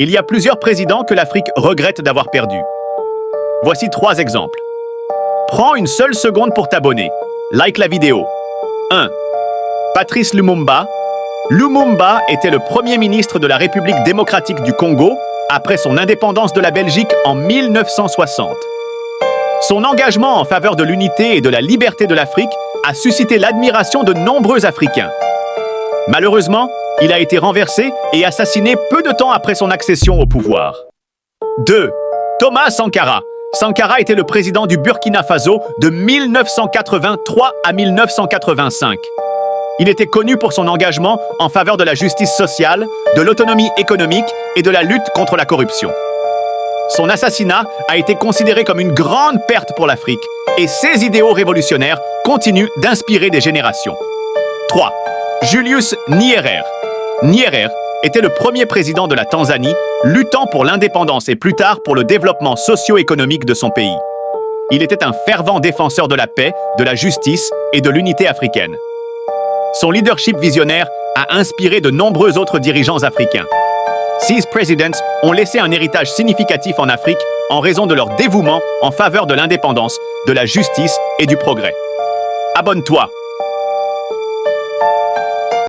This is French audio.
Il y a plusieurs présidents que l'Afrique regrette d'avoir perdus. Voici 3 exemples. Prends une seule seconde pour t'abonner. Like la vidéo. 1. Patrice Lumumba. Lumumba était le premier ministre de la République démocratique du Congo après son indépendance de la Belgique en 1960. Son engagement en faveur de l'unité et de la liberté de l'Afrique a suscité l'admiration de nombreux Africains. Malheureusement, il a été renversé et assassiné peu de temps après son accession au pouvoir. 2. Thomas Sankara. Sankara était le président du Burkina Faso de 1983 à 1985. Il était connu pour son engagement en faveur de la justice sociale, de l'autonomie économique et de la lutte contre la corruption. Son assassinat a été considéré comme une grande perte pour l'Afrique et ses idéaux révolutionnaires continuent d'inspirer des générations. 3. Julius Nyerere. Nyerere était le premier président de la Tanzanie, luttant pour l'indépendance et plus tard pour le développement socio-économique de son pays. Il était un fervent défenseur de la paix, de la justice et de l'unité africaine. Son leadership visionnaire a inspiré de nombreux autres dirigeants africains. Ces présidents ont laissé un héritage significatif en Afrique en raison de leur dévouement en faveur de l'indépendance, de la justice et du progrès. Abonne-toi